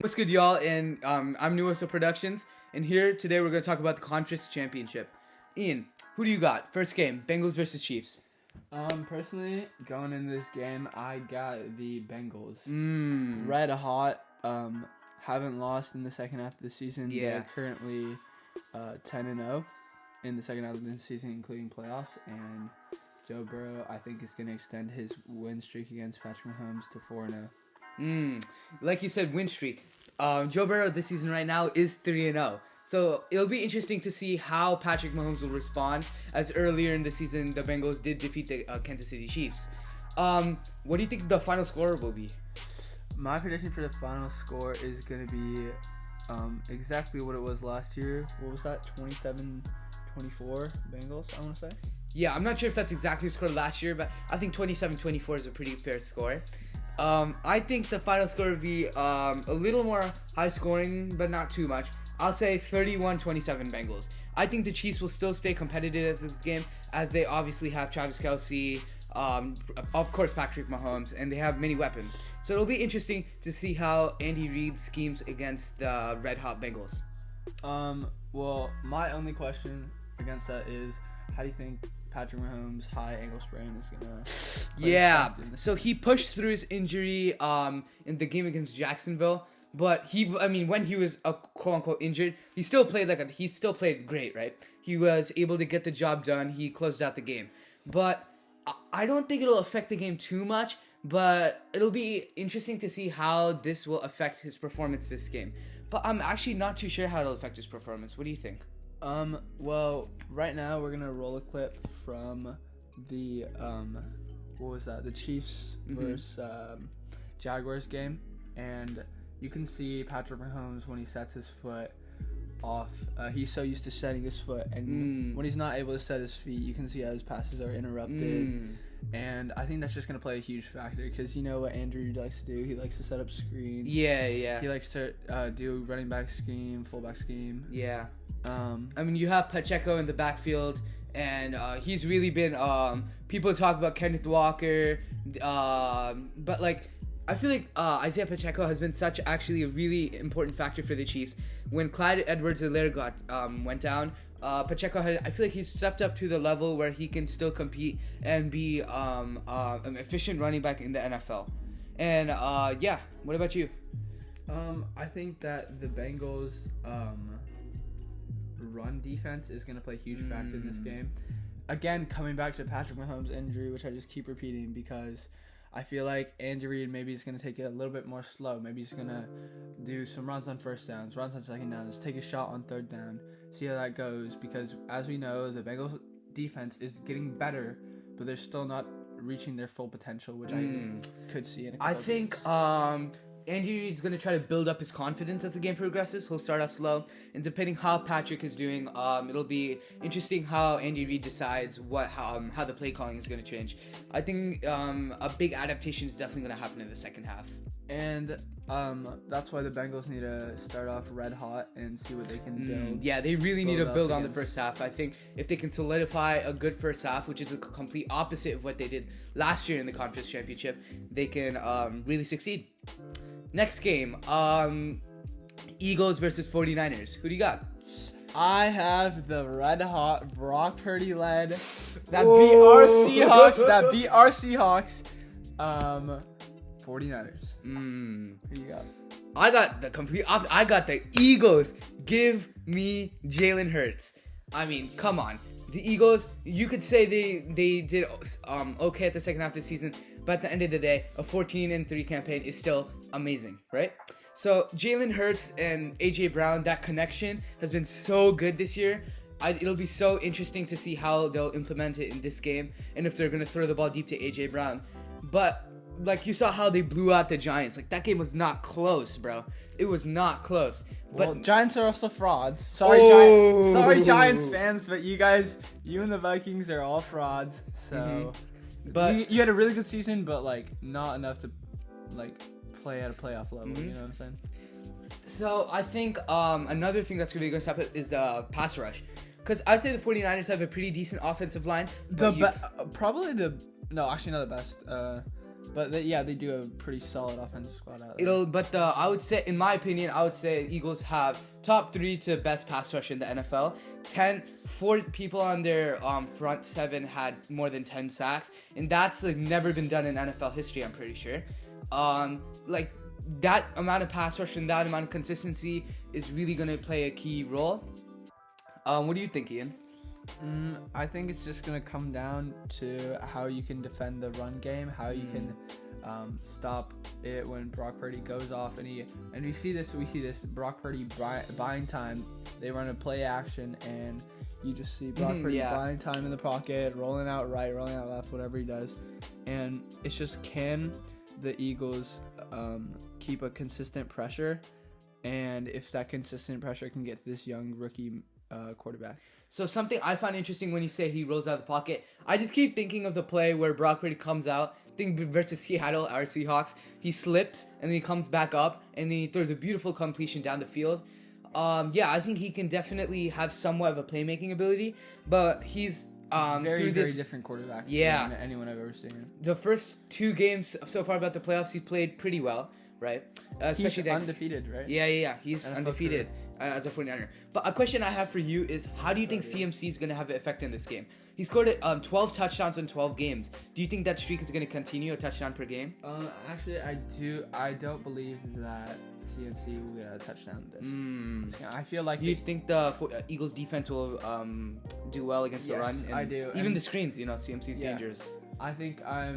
What's good, y'all? And I'm Nuoso Productions, and here today we're going to talk about the Confrence Championship. Ian, who do you got? First game, Bengals versus Chiefs. Personally, going into this game, I got the Bengals. Mm. Red hot. Haven't lost in the second half of the season. Yeah. They're currently 10-0 in the second half of the season, including playoffs. And Joe Burrow, I think, is going to extend his win streak against Patrick Mahomes to 4-0. Like you said, win streak. Joe Burrow this season right now is 3-0. So it'll be interesting to see how Patrick Mahomes will respond, as earlier in the season the Bengals did defeat the Kansas City Chiefs. What do you think the final score will be? My prediction for the final score is going to be exactly what it was last year. What was that? 27-24 Bengals, I want to say. Yeah, I'm not sure if that's exactly the score last year, but I think 27-24 is a pretty fair score. I think the final score would be a little more high scoring, but not too much. I'll say 31-27 Bengals. I think the Chiefs will still stay competitive in this game, as they obviously have Travis Kelce, of course Patrick Mahomes, and they have many weapons. So it'll be interesting to see how Andy Reid schemes against the red hot Bengals. Well, my only question against that is, how do you think Patrick Mahomes' high ankle sprain is gonna So he pushed through his injury in the game against Jacksonville, but when he was quote unquote injured, he still played great, right? He was able to get the job done. He closed out the game, but I don't think it'll affect the game too much. But it'll be interesting to see how this will affect his performance this game. But I'm actually not too sure how it'll affect his performance. What do you think? Well, right now we're gonna roll a clip from the what was that? The Chiefs versus Jaguars game, and you can see Patrick Mahomes when he sets his foot off. He's so used to setting his foot, and when he's not able to set his feet, you can see how his passes are interrupted. And I think that's just gonna play a huge factor, because you know what Andrew Reid likes to do. He likes to set up screens. Yeah. He likes to do running back scheme, fullback scheme. Yeah. You have Pacheco in the backfield, and he's really been. People talk about Kenneth Walker, but I feel like Isaiah Pacheco has been actually a really important factor for the Chiefs. When Clyde Edwards-Helaire went down, Pacheco I feel like he's stepped up to the level where he can still compete and be an efficient running back in the NFL. And what about you? I think that the Bengals run defense is going to play a huge factor in this game. Again, coming back to Patrick Mahomes' injury, which I just keep repeating, because I feel like Andy Reid maybe is going to take it a little bit more slow. Maybe he's going to do some runs on first downs, runs on second downs, take a shot on third down, see how that goes. Because as we know, the Bengals defense is getting better, but they're still not reaching their full potential, which I could see in a couple I think Andy Reid's going to try to build up his confidence as the game progresses. He'll start off slow, and depending how Patrick is doing, it'll be interesting how Andy Reid decides how the play calling is going to change. I think a big adaptation is definitely going to happen in the second half. And that's why the Bengals need to start off red hot and see what they can build. Yeah, they really need to build on the first half. I think if they can solidify a good first half, which is a complete opposite of what they did last year in the Confrence Championship, they can really succeed. Next game, Eagles versus 49ers. Who do you got? I have the red hot Brock Purdy led that beat our Seahawks. 49ers. Who you got? I got the complete I got the Eagles. Give me Jalen Hurts. Come on. The Eagles, you could say they did okay at the second half of the season, but at the end of the day, a 14-3 campaign is still amazing, right? So Jalen Hurts and AJ Brown, that connection has been so good this year. It'll be so interesting to see how they'll implement it in this game, and if they're gonna throw the ball deep to AJ Brown. But you saw how they blew out the Giants. That game was not close, bro. It was not close. But Giants are also frauds. Sorry, Giants fans, but you and the Vikings are all frauds. So, but you had a really good season, but not enough to play at a playoff level. You know what I'm saying? So I think another thing that's really going to step up is the pass rush, because I'd say the 49ers have a pretty decent offensive line. Actually not the best. But they do have a pretty solid offensive squad out there. I would say, in my opinion, Eagles have top 3 to best pass rush in the NFL. 4 people on their front 7 had more than 10 sacks, and that's like never been done in NFL history, I'm pretty sure. Like that amount of pass rush and that amount of consistency is really going to play a key role. What do you think, Ian? I think it's just going to come down to how you can defend the run game, how you can stop it when Brock Purdy goes off. And we see this, Brock Purdy buying time. They run a play action, and you just see Brock Purdy buying time in the pocket, rolling out right, rolling out left, whatever he does. And it's just, can the Eagles keep a consistent pressure? And if that consistent pressure can get to this young rookie quarterback. So something I find interesting when you say he rolls out of the pocket, I just keep thinking of the play where Brock Purdy comes out, I think versus Seattle, our Seahawks. He slips and then he comes back up and then he throws a beautiful completion down the field. I think he can definitely have somewhat of a playmaking ability, but he's very different quarterback than anyone I've ever seen. The first 2 games so far about the playoffs, he's played pretty well, right? Especially he's undefeated, right? Yeah. He's undefeated as a 49er. But a question I have for you is, how do you think CMC is going to have an effect in this game? He scored 12 touchdowns in 12 games. Do you think that streak is going to continue, a touchdown per game? Actually, I do. I don't believe that CMC will get a touchdown this game. I feel like... Do you think the Eagles defense will do well against the run? Yes, I do. Even the screens, CMC is dangerous. I think as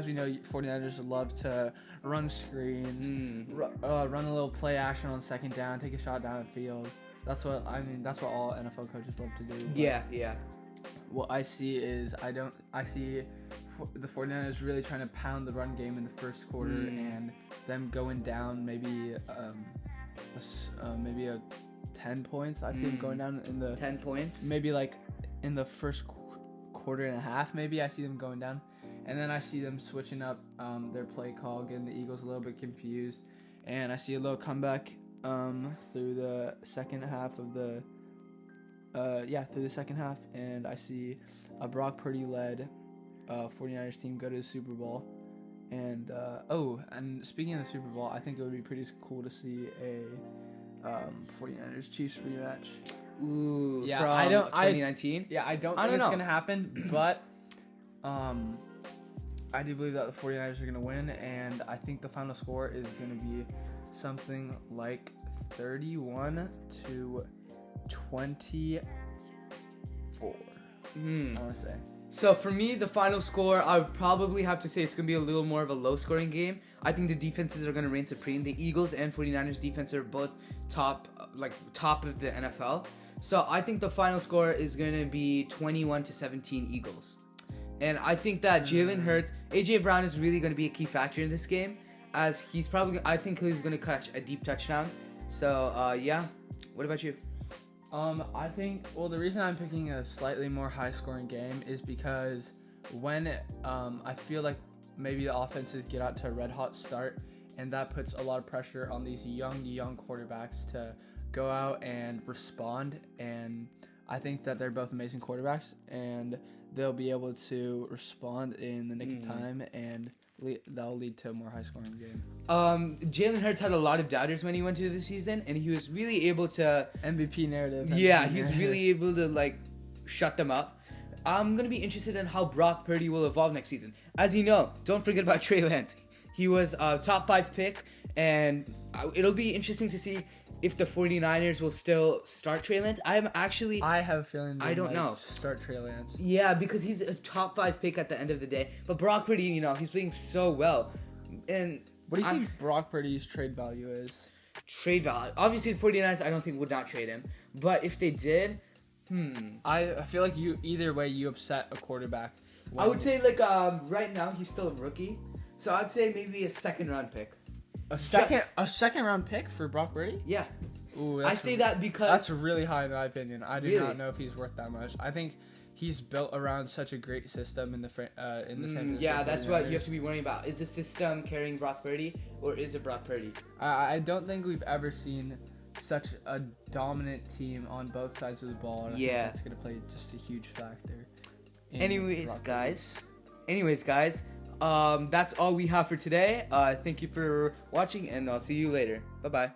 we know, 49ers love to run screens, run a little play action on second down, take a shot down the field. That's what all NFL coaches love to do. Yeah. What I see is I see the 49ers really trying to pound the run game in the first quarter and them going down maybe a 10 points. I see them going down in the 10 points. Maybe like in the first quarter and a half, maybe I see them going down, and then I see them switching up their play call, getting the Eagles a little bit confused, and I see a little comeback through the second half of and I see a Brock Purdy led 49ers team go to the Super Bowl. And and speaking of the Super Bowl, I think it would be pretty cool to see a 49ers Chiefs rematch. Ooh, yeah, from 2019? I don't think it's going to happen, but I do believe that the 49ers are going to win, and I think the final score is going to be something like 31-24. I want to say. So for me, the final score, I would probably have to say it's going to be a little more of a low-scoring game. I think the defenses are going to reign supreme. The Eagles and 49ers defense are both top of the NFL. So I think the final score is going to be 21-17 Eagles. And I think that Jalen Hurts, A.J. Brown is really going to be a key factor in this game, as I think he's going to catch a deep touchdown. So, What about you? I think, the reason I'm picking a slightly more high-scoring game is because when I feel like maybe the offenses get out to a red-hot start, and that puts a lot of pressure on these young quarterbacks to go out and respond. And I think that they're both amazing quarterbacks, and they'll be able to respond in the nick of time, and that'll lead to a more high-scoring game. Jalen Hurts had a lot of doubters when he went into the season, and he was really able to... MVP narrative. He's really able to, shut them up. I'm going to be interested in how Brock Purdy will evolve next season. As you know, don't forget about Trey Lance. He was a top 5 pick, and it'll be interesting to see if the 49ers will still start Trey Lance. I have a feeling I don't know. Start Trey Lance. Yeah, because he's a top 5 pick at the end of the day. But Brock Purdy, he's playing so well. And what do you think Brock Purdy's trade value is? Trade value. Obviously, the 49ers, I don't think, would not trade him. But if they did, I feel like either way, you upset a quarterback. I would say, right now, he's still a rookie. So I'd say maybe a second-round pick. A second round pick for Brock Purdy? Yeah. Ooh, I say that because that's really high in my opinion. I do not know if he's worth that much. I think he's built around such a great system in the San Francisco. Yeah, that's what you have to be worrying about. Is the system carrying Brock Purdy, or is it Brock Purdy? I don't think we've ever seen such a dominant team on both sides of the ball. And I think that's going to play just a huge factor. Anyways, guys. That's all we have for today. Thank you for watching, and I'll see you later. Bye bye.